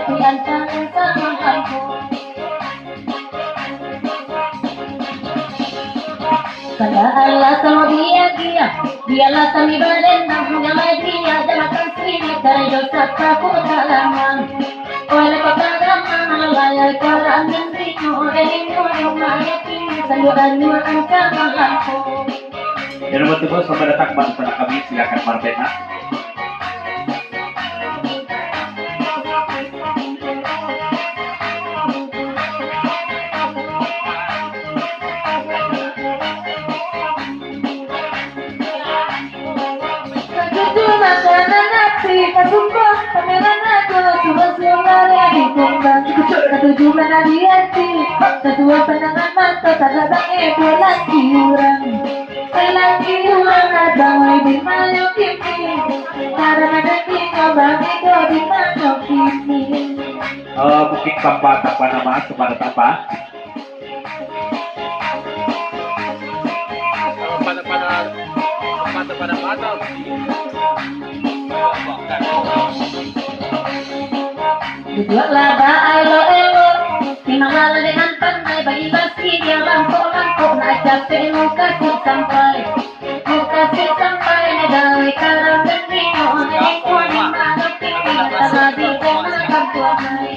diantara sama aku. Kada Allah sama dia, dialah kami berendam, nyamai dia dalam kasih, karena dosa aku talaman. Oleh pagkagamang layar karang ng rito, galing mo yung mayakin, saluran mo ang kamalan ko. Yang nomor 3 selamat datang bersama kami, silakan Marbena. Kasumpah pangeran aku suara di kumbang ketujuh mana di hati sesuai pandangan mata terhadap lagi orang ada di mana kini karena ada tinggal bang itu di mana kini Mungkin tanpa nama kepada tanpa pada mata Dibuat laba elo Timangala dengan pandai bagi basi dia langkok nak capek muka sampai negara karang dan rino neko di mana tinggi sama di tengah tuai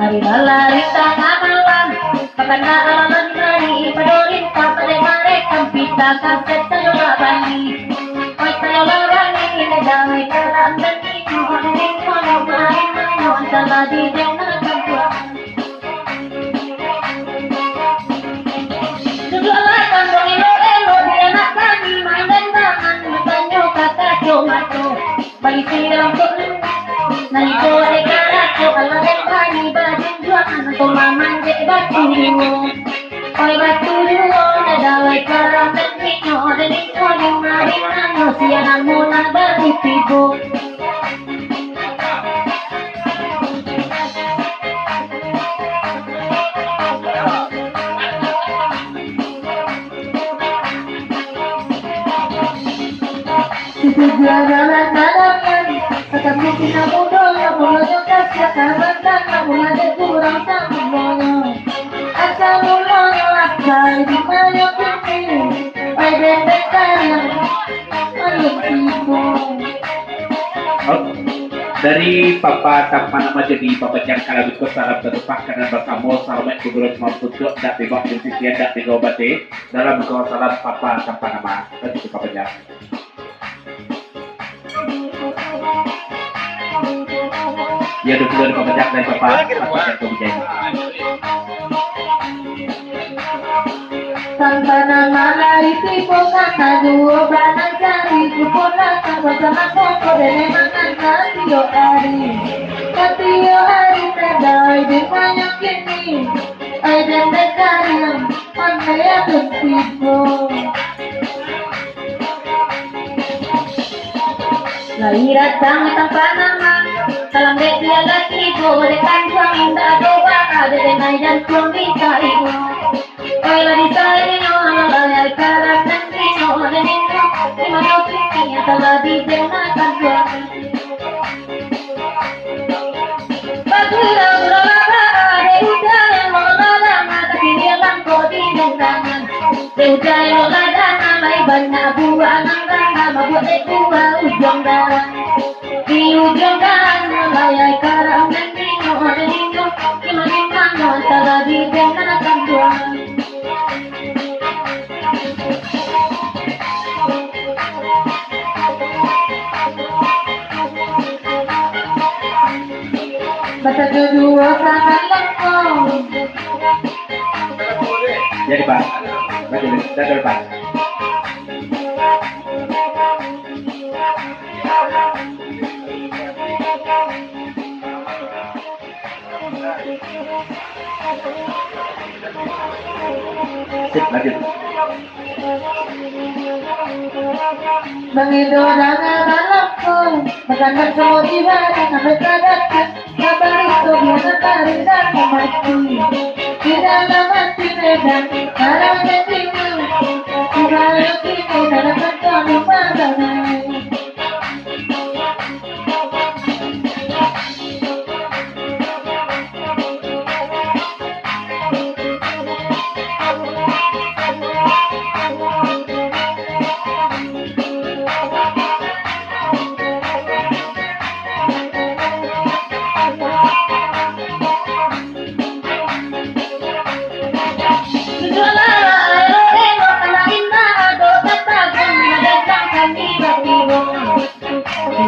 hari lari tengah malam karena alaman dari pedorin pada mereka kita kaset sayola bani sayola bani negara karang dan rino neko sama di tengah tuai Jugalah kandung elo di anak kami main dan tangan bertanyo kakak comato bagi sidang kok nani ko ekarato ala dan kani badan jualan atau maman dek batu oi batu nadawai karang dan rino dan iko di marinano sianan muna bagi tibo Jalan dalamnya, tetap mungkin mudah, mulanya kasih kawan dan mulanya kurang sama. Asal mulanya lakai di mana kini, ada yang dari Papa tanpa nama jadi Papa Jan Kalabiko salam tetupah karena berkamu salamet gubernur mamputuk tak bebak jentisian tak digobati dalam berkamu salam Papa tanpa nama itu Papa Jan. Ya dulu dari Papa Jan dan Papa Jan Kebijakan. Tanpa nama lari tipu kata dua banan cari kupola sama sama koko dan emangan katio hari nedai di banyak kini ada negara yang mana yang tipu lahirat sangat tanpa nama salam dek dia lagi boleh kanjang indah doa ada dengan dan belum bisa ibu Oi la di sarino la cara sentino de niño de mano pequeña la di de una canción Bagula la de udah la mata dia langko di dengangan de udah la dana mai banyak buah nangga mabuk de buah ujung dalam di ujung dalam la cara sentino de niño de mano la di de una canción Masa kedua sangat lengkap Jadi Pak, betul Pak. Sip, lanjut. Mengidolakan malamku Makan semua jiwa sampai sadarkan Kabar itu biasa tarik dan mati Di dalam hati medan Harapnya tinggal Tidak kini dalam kantong padanya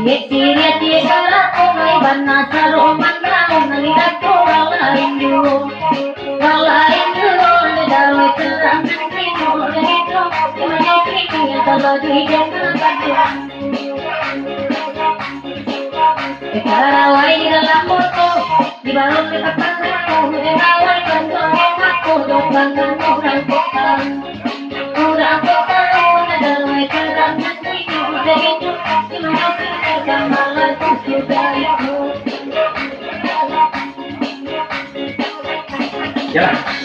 Ye siria tiara ko may bana sa roman raw nalilag ko walain dulo le dawe terang nino ganito kumayo kini yang terlagi jangan kaduan Ikaraway di dalam moto di balon di pasangan Ikaraway kantong aku dokangan orang kota Orang kota na dawe terang nino ganito kumayo kini kamalan sudah itu Jalan.